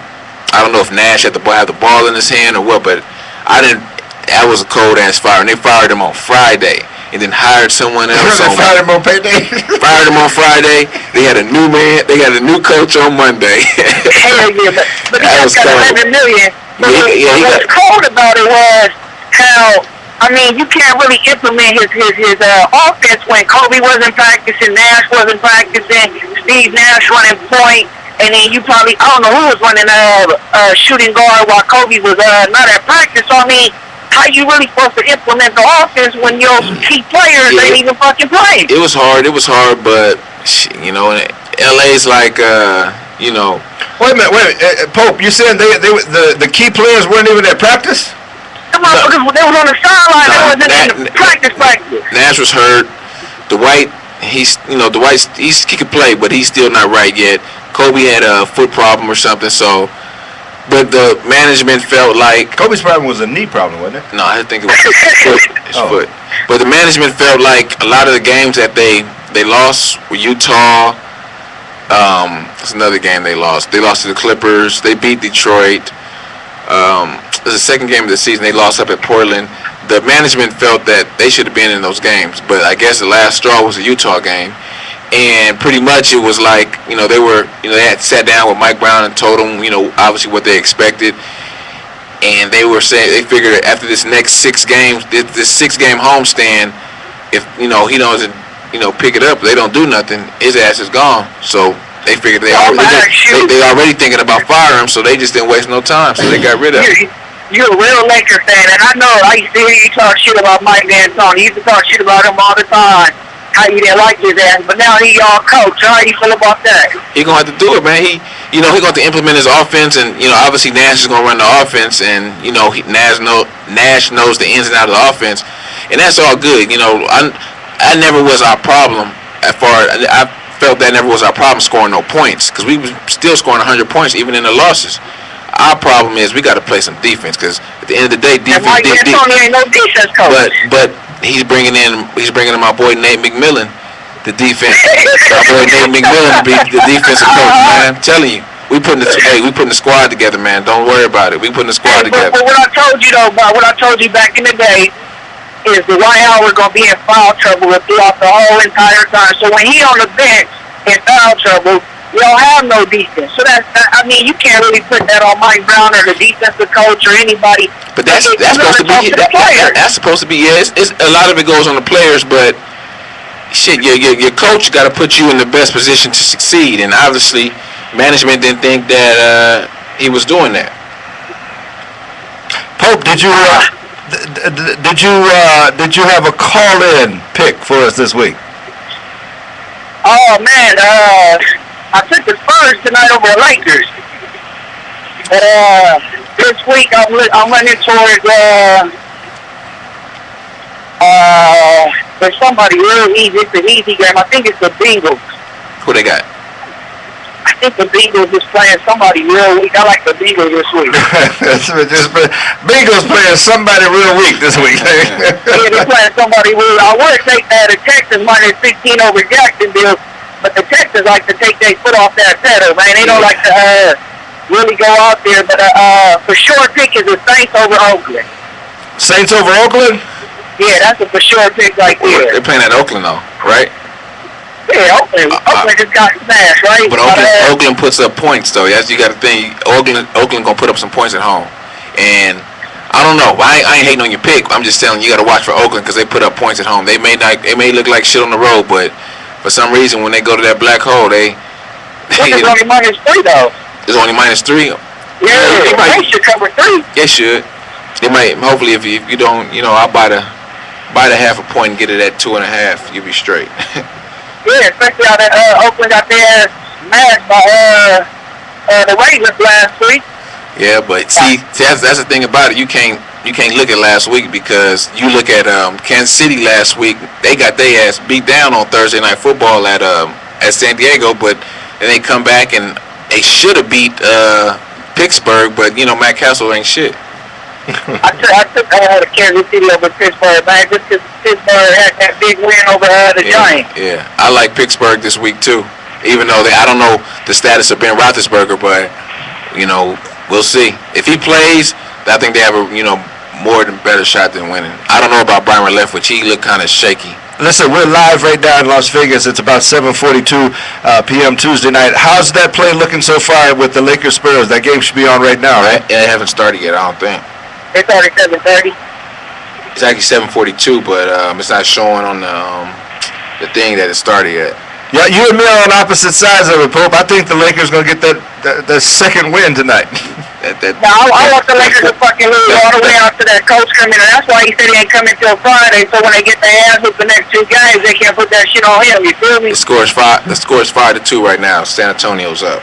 I don't know if Nash had the ball in his hand or what, but I didn't. That was a cold ass fire, and they fired him on Friday, and then hired someone else. They fired him on payday. Fired him on Friday. They had a new man. They got a new coach on Monday. Hell yeah, but he got $11 million. What's cold about it was how. I mean, you can't really implement his offense when Kobe wasn't practicing, Nash wasn't practicing, Steve Nash running point, and then you probably, I don't know who was running shooting guard while Kobe was not at practice. So, I mean, how you really supposed to implement the offense when your key players ain't even fucking playing? It was hard, but, you know, LA's like, you know. Wait a minute, Pope, you saying the key players weren't even at practice? They was on the sideline. They wasn't in the practice. Nash was hurt. Dwight, he could play, but he's still not right yet. Kobe had a foot problem or something, so. But the management felt like Kobe's problem was a knee problem, wasn't it? No, I think it was his foot. But the management felt like a lot of the games that they lost were Utah. That's another game they lost. They lost to the Clippers. They beat Detroit. It was the second game of the season. They lost up at Portland. The management felt that they should have been in those games, but I guess the last straw was the Utah game. And pretty much it was like, you know, they had sat down with Mike Brown and told him, you know, obviously what they expected. And they were saying, they figured after this next 6 games, this 6-game homestand, if, you know, he doesn't, you know, pick it up, they don't do nothing, his ass is gone. So they figured they already thinking about firing him, so they just didn't waste no time, so they got rid of him. You're a real Laker fan, and I know I used to hear you talk shit about Mike D'Antoni. You used to talk shit about him all the time, how you didn't like his ass, but now he y'all coach. How do you feel about that? He gonna have to do it, man. He gonna have to implement his offense, and you know, obviously Nash is gonna run the offense, and you know, Nash knows the ins and outs of the offense, and that's all good. You know, I never was our problem I felt that never was our problem scoring no points, because we was still scoring 100 points even in the losses. Our problem is we got to play some defense, because at the end of the day, defense. And Mike D'Antoni ain't no defense coach. But he's bringing in my boy Nate McMillan, the defense. My boy Nate McMillan to be the defensive coach, man. I'm telling you, we putting the squad together, man. Don't worry about it. We putting the squad together. But what I told you though, what I told you back in the day, is the Dwight Howard gonna be in foul trouble throughout the whole entire time. So when he on the bench in foul trouble, you don't have no defense. So I mean, you can't really put that on Mike Brown or the defensive coach or anybody. But that's supposed to be that's supposed to be it's a lot of it goes on the players, but shit, your coach got to put you in the best position to succeed, and obviously management didn't think that he was doing that. Pope, did you have a call-in pick for us this week? Oh man, I took the Spurs tonight over the Lakers. This week I'm running towards there's somebody real easy. It's an easy game. I think it's the Bengals. Who they got? I think the Bengals is playing somebody real weak. I like the Bengals this week. Bengals playing somebody real weak this week. Yeah, they're playing somebody real. I would take the Texans minus 16 over Jacksonville, but the Texans like to take their foot off that pedal, man. They don't like to really go out there. But for sure pick is the Saints over Oakland. Saints over Oakland? Yeah, that's a for sure pick right there. They're playing at Oakland though, right? Yeah, Oakland just got smashed, right? But Oakland puts up points though. Yes, you got to think Oakland gonna put up some points at home, and I don't know. I ain't hating on your pick. I'm just telling you, got to watch for Oakland because they put up points at home. They may look like shit on the road, but for some reason when they go to that black hole, it's only -3 though. It's only -3. Yeah, they should cover 3. They should. They might. Hopefully, if you don't, I'll buy the half a point and get it at 2.5. You'll be straight. Yeah, especially out at Oakland got their smashed by the Ravens last week. Yeah, but see, that's the thing about it. You can't look at last week because you look at Kansas City last week. They got their ass beat down on Thursday Night Football at San Diego, but then they come back and they should have beat Pittsburgh, but Matt Castle ain't shit. I took the Kansas City over Pittsburgh, man, just because Pittsburgh had that big win over the Giants. Yeah, I like Pittsburgh this week too. Even though I don't know the status of Ben Roethlisberger, but we'll see. If he plays, I think they have a more than better shot than winning. I don't know about Byron Leftwich. He looked kind of shaky. Listen, we're live right now in Las Vegas. It's about 7:42 p.m. Tuesday night. How's that play looking so far with the Lakers Spurs? That game should be on right now, right? Yeah, they haven't started yet, I don't think. It's already 7:30. It's actually 7:42, but it's not showing on the thing that it started yet. Yeah, you and me are on opposite sides of it, Pope. I think the Lakers going to get the second win tonight. I want the Lakers to fucking lose all the way out to that coach coming in. That's why he said he ain't coming till Friday, so when they get their ass with the next 2 games, they can't put that shit on him, you feel me? The score is 5-2 right now. San Antonio's up.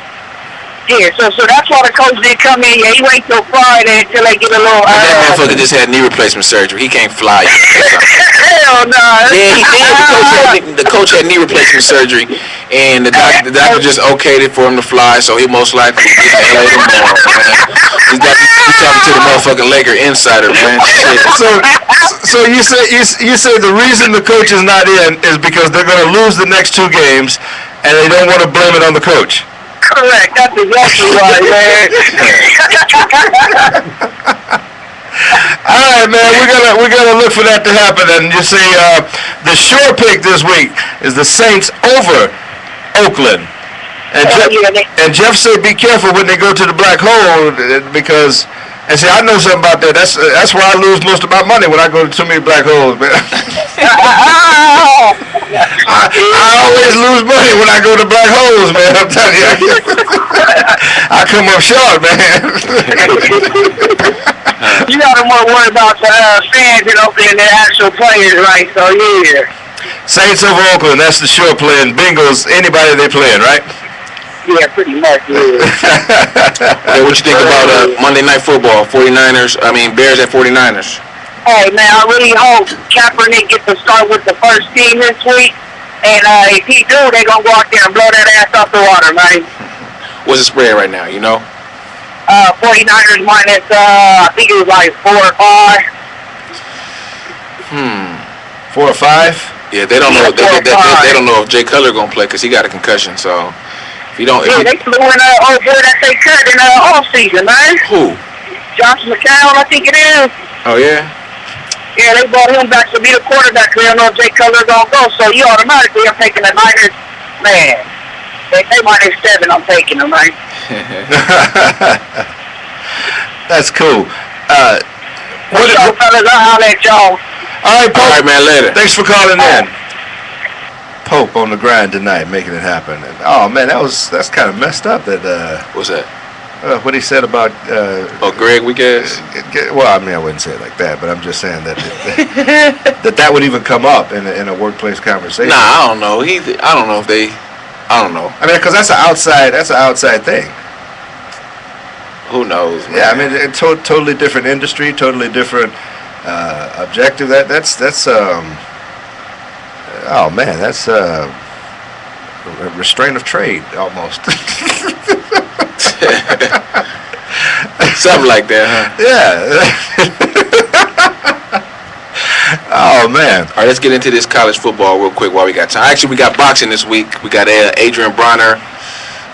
Yeah, so that's why the coach didn't come in. Yeah, he wait till Friday until they get a little. That motherfucker just had knee replacement surgery. He can't fly. Hell no. Yeah, he did. The coach had knee replacement surgery, and the doctor just okayed it for him to fly. So he most likely will get to LA tomorrow. Man. He's talking to the motherfucking Laker insider, man. Shit. So you say the reason the coach is not in is because they're going to lose the next 2 games, and they don't want to blame it on the coach. Correct. That's exactly right, man. All right, man. We're gonna look for that to happen. And you see, the sure pick this week is the Saints over Oakland. And Jeff said, be careful when they go to the black hole because. And see, I know something about that. That's where I lose most of my money when I go to too many black holes, man. I always lose money when I go to black holes, man. I'm telling you. I come up short, man. You gotta more worry about the fans than the actual players, right? So, yeah. Saints over Oakland, that's the sure play. And Bengals, anybody they playing, right? Yeah, pretty much, yeah. Hey, what you think about Monday Night Football? Bears at 49ers. Hey, man, I really hope Kaepernick gets to start with the first team this week. And if he do, they're going to go out there and blow that ass off the water, man. What's the spread right now, you know? 49ers minus, I think it was like 4 or 5. 4 or 5? Yeah, they don't know. They don't know if Jay Cutler going to play because he got a concussion, so... They flew in old boy that they cut in off season, man. Who? Josh McCown, I think it is. Oh yeah. Yeah, they brought him back to be the quarterback. They don't know if Jay Cutler gonna go, so you automatically I'm taking the Niners. Man, they minus 7. I'm taking them, right? That's cool. What's up, fellas? I'll let y'all. All right, Pope. All right, man. Later. Thanks for calling in. Pope on the grind tonight, making it happen. And, oh man, that's kind of messed up. That what's that? What he said about Greg Weekes. Well, I mean, I wouldn't say it like that, but I'm just saying that that would even come up in a workplace conversation. Nah, I don't know. I don't know if they. I don't know. I mean, because that's an outside thing. Who knows, man? Yeah, I mean, totally different industry, totally different objective. That's oh man, that's a restraint of trade almost. Something like that, huh? Yeah. Oh man. All right, let's get into this college football real quick while we got time. Actually, we got boxing this week. We got Adrian Bronner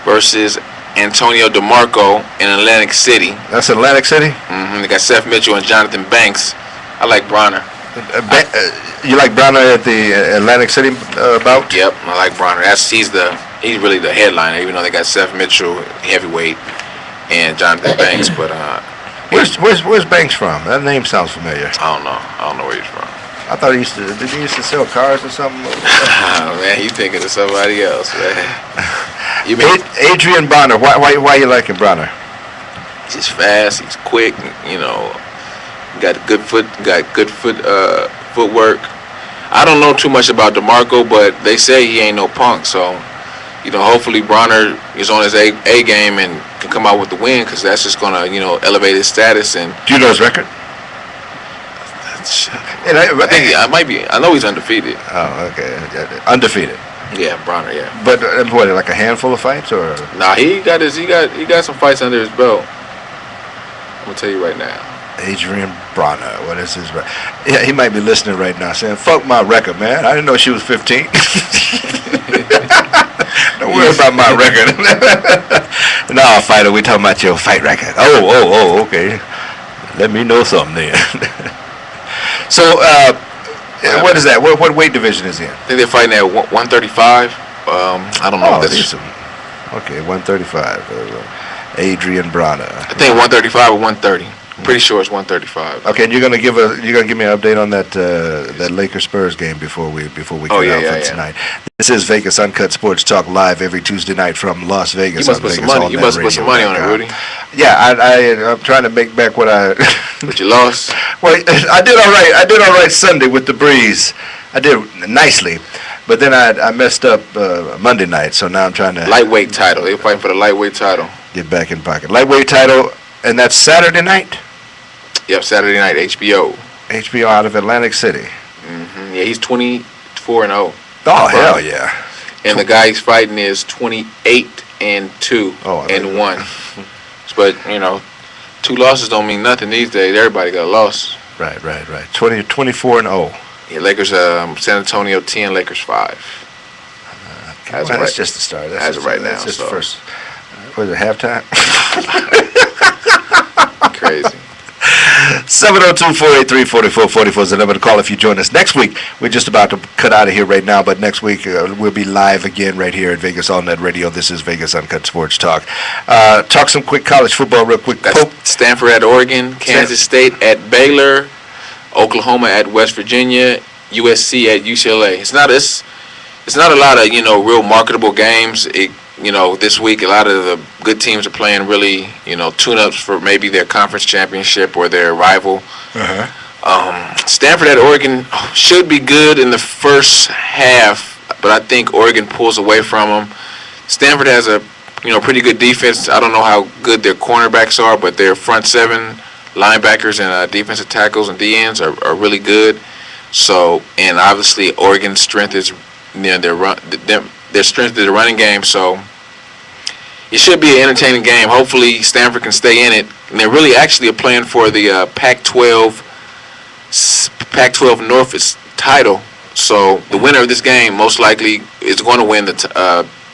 versus Antonio DeMarco in Atlantic City. That's Atlantic City? They got Seth Mitchell and Jonathan Banks. I like Bronner. You like Bronner at the Atlantic City bout? Yep, I like Bronner. He's really the headliner, even though they got Seth Mitchell, heavyweight, and Jonathan Banks. But where's Banks from? That name sounds familiar. I don't know where he's from. I thought he used to sell cars or something? Oh, man, you thinking of somebody else, man. Adrian Bronner. Why you liking Bronner? He's fast. He's quick. Got good footwork. I don't know too much about DeMarco, but they say he ain't no punk. So, hopefully Bronner is on his A game and can come out with the win, because that's just gonna elevate his status. And do you know his record? I might be. I know he's undefeated. Oh, okay. Undefeated. Yeah, Bronner. Yeah. But what? Like a handful of fights, or? Nah, he got some fights under his belt. I'm gonna tell you right now. Adrian Bronner. What is his record? Yeah, he might be listening right now, saying, "Fuck my record, man. I didn't know she was 15." Don't worry about my record. No, fighter. We talking about your fight record. Oh, okay. Let me know something then. So, what is that? What weight division is he in? I think they're fighting at 135. I don't know. Okay, 135. Adrian Bronner. I think 135 or 130. I'm pretty sure it's 135. Okay, and you're gonna give me an update on that Lakers Spurs game before we get out for tonight. This is Vegas Uncut Sports Talk live every Tuesday night from Las Vegas. You must put some money. You must put some money on it, Rudy. Yeah, I'm trying to make back what I. But you lost. Well, I did all right. I did all right Sunday with the breeze. I did nicely, but then I messed up Monday night. So now I'm trying to. Lightweight title. They're fighting for the lightweight title. Get back in pocket. Lightweight title, and that's Saturday night. Yep, Saturday night, HBO. HBO out of Atlantic City. Yeah, he's 24-0. Oh, hell yeah. And the guy he's fighting is 28-2 and 1. But, 2 losses don't mean nothing these days. Everybody got a loss. Right. 24-0. Yeah, Lakers, San Antonio 10, Lakers 5. That's just the start. That's right now. That's just the first. Was it halftime? Crazy. 702-483-4444 is the number to call if you join us. Next week, we're just about to cut out of here right now, but next week we'll be live again right here at Vegas All Net Radio. This is Vegas Uncut Sports Talk. Talk some quick college football real quick. Pope. Stanford at Oregon, Kansas State at Baylor, Oklahoma at West Virginia, USC at UCLA. It's not a lot of real marketable games. This week a lot of the good teams are playing really tune-ups for maybe their conference championship or their rival. Stanford at Oregon should be good in the first half, but I think Oregon pulls away from them. Stanford has a pretty good defense. I don't know how good their cornerbacks are, but their front seven linebackers and defensive tackles and D-ends are really good. So, and obviously Oregon's strength is their strength is the running game. So it should be an entertaining game. Hopefully Stanford can stay in it. And they really actually are playing for the Pac-12 North title. So the winner of this game most likely is going to win the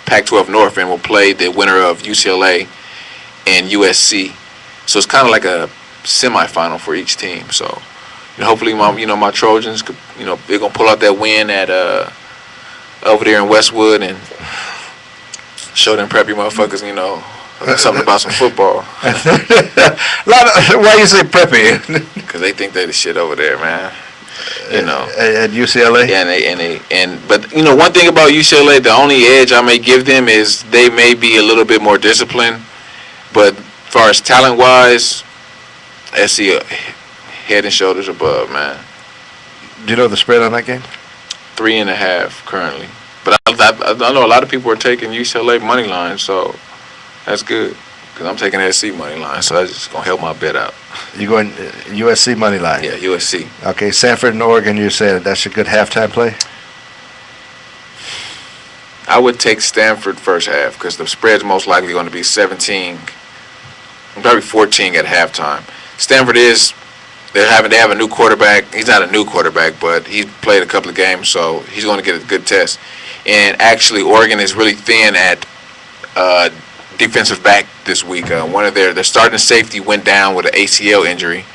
Pac-12 North and will play the winner of UCLA and USC. So it's kind of like a semifinal for each team. So hopefully my Trojans could, they're going to pull out that win at over there in Westwood and show them preppy motherfuckers, something about some football. Why you say preppy? Because they think they're the shit over there, man. At UCLA. Yeah, but one thing about UCLA, the only edge I may give them is they may be a little bit more disciplined, but as far as talent wise, SC head and shoulders above, man. Do you know the spread on that game? 3.5 currently. But I know a lot of people are taking UCLA money line, so that's good. Because I'm taking SC money line, so that's just going to help my bet out. You going USC money line? Yeah, USC. Okay, Sanford and Oregon, you said that's a good halftime play? I would take Stanford first half because the spread's most likely going to be 17, probably 14 at halftime. Stanford they have a new quarterback. He's not a new quarterback, but he's played a couple of games, so he's going to get a good test. And actually, Oregon is really thin at defensive back this week. One of their starting safety went down with an ACL injury,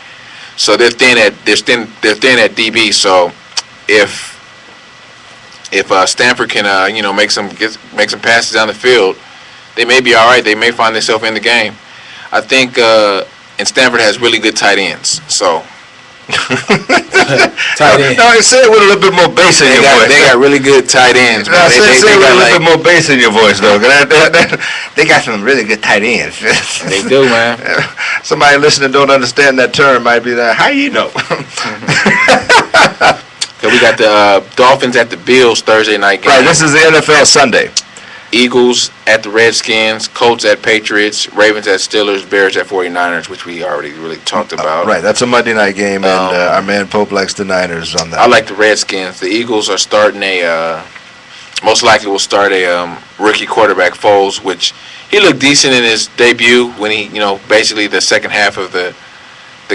so they're thin at DB. So if Stanford can make some passes down the field, they may be all right. They may find themselves in the game. I think and Stanford has really good tight ends. So Tight end. No, say it with a little bit more bass in your voice. They got really good tight ends. No, say it with a little bit more bass in your voice, though. They got some really good tight ends. They do, man. Somebody listening don't understand that term might be like, how you know? So we got the Dolphins at the Bills Thursday night game. Right, this is the NFL Sunday. Eagles at the Redskins, Colts at Patriots, Ravens at Steelers, Bears at 49ers, which we already really talked about. Right, that's a Monday night game, and our man Pope likes the Niners on that. I like the Redskins. The Eagles are starting most likely will start a rookie quarterback, Foles, which he looked decent in his debut when he, basically the second half of the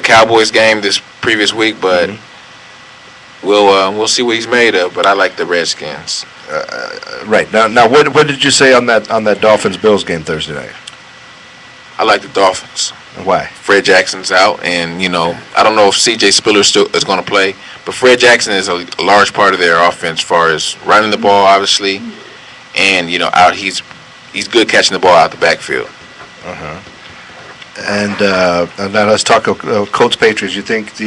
Cowboys game this previous week, but we'll see what he's made of. But I like the Redskins. Right now, what did you say on that Dolphins Bills game Thursday night? I like the Dolphins. Why? Fred Jackson's out, and I don't know if C.J. Spiller still is going to play, but Fred Jackson is a large part of their offense, as far as running the ball, obviously, and out he's good catching the ball out the backfield. And now let's talk Colts Patriots. You think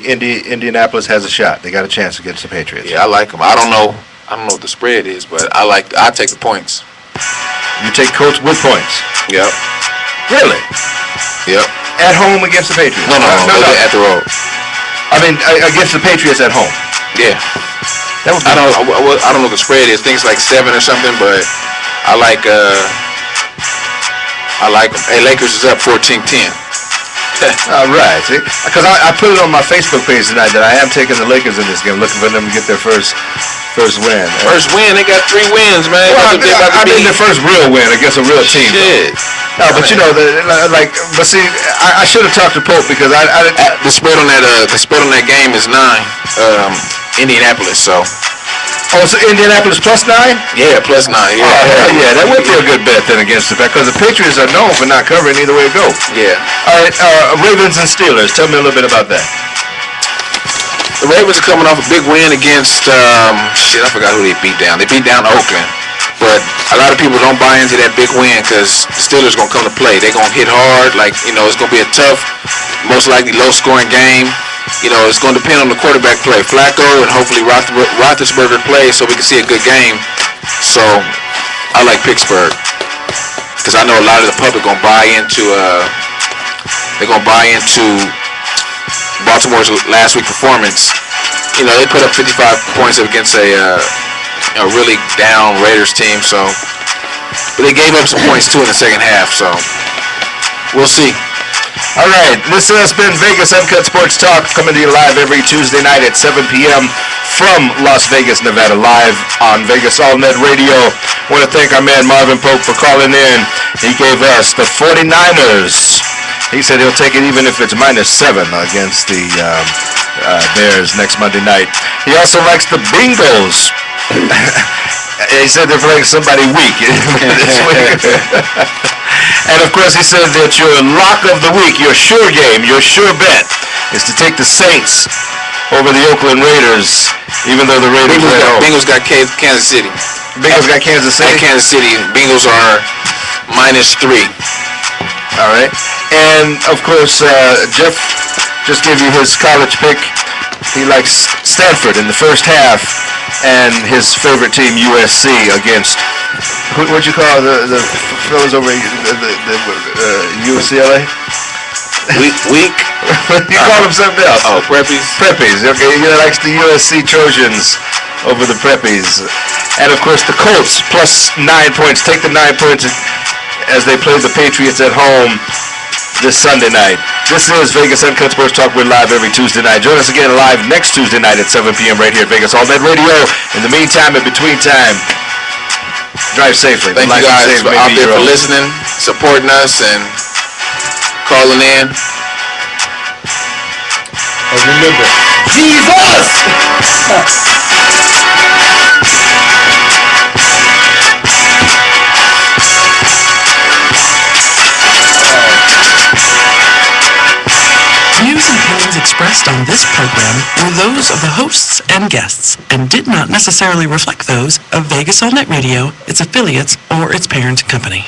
Indianapolis has a shot? They got a chance against the Patriots. Yeah, I like them. I don't know what the spread is, but I take the points. You take Colts with points. Yep. Really? Yep. At home against the Patriots? No. At the road. I mean, against the Patriots at home. Yeah. That would be I don't know what the spread is. I think it's like 7 or something, but I like them. Hey, Lakers is up 14-10. All right, see, because I put it on my Facebook page tonight that I am taking the Lakers in this game, looking for them to get their first win. First win, they got 3 wins, man. Well, I mean their first real win against a real team. Shit. No, but but see, I should have talked to Pope because the spread on that game is 9, Indianapolis. So. Oh, so Indianapolis +9? Yeah, +9. Yeah. Yeah, that would be a good bet then against the fact because the Patriots are known for not covering either way it goes. Yeah. All right, Ravens and Steelers. Tell me a little bit about that. The Ravens are coming off a big win against I forgot who they beat down. They beat down Oakland, but a lot of people don't buy into that big win because the Steelers are gonna come to play. They're gonna hit hard. It's gonna be a tough, most likely low-scoring game. It's going to depend on the quarterback play. Flacco and hopefully Roethlisberger play so we can see a good game. So I like Pittsburgh because I know a lot of the public going to buy into Baltimore's last week performance. They put up 55 points against a really down Raiders team. So, but they gave up some points too in the second half. So we'll see. All right, this has been Vegas Uncut Sports Talk, coming to you live every Tuesday night at 7 p.m. from Las Vegas, Nevada, live on Vegas All-Net Radio. I want to thank our man Marvin Pope for calling in. He gave us the 49ers. He said he'll take it even if it's -7 against the Bears next Monday night. He also likes the Bengals. He said they're playing somebody weak this week. And, of course, he said that your lock of the week, your sure game, your sure bet, is to take the Saints over the Oakland Raiders, even though the Raiders are at home. Bengals got Kansas City. Bengals got Kansas City? At Kansas City. Bengals are -3. All right. And, of course, Geoff just gave you his college pick. He likes Stanford in the first half and his favorite team, USC, against... What'd you call the fellas over UCLA? Weak. You call them something else. Oh, Preppies. Preppies. Okay, he likes the USC Trojans over the Preppies, and of course the Colts +9 points. Take the 9 points as they play the Patriots at home this Sunday night. This is Vegas Uncut Sports Talk. We're live every Tuesday night. Join us again live next Tuesday night at 7 p.m. right here at Vegas All-Net Radio. In the meantime, in between time, Drive safely. Thank you guys for out there for listening, supporting us, and calling in. And remember, Jesus! Views and opinions expressed on this program were those of the hosts and guests and did not necessarily reflect those of Vegas All Night Radio, its affiliates, or its parent company.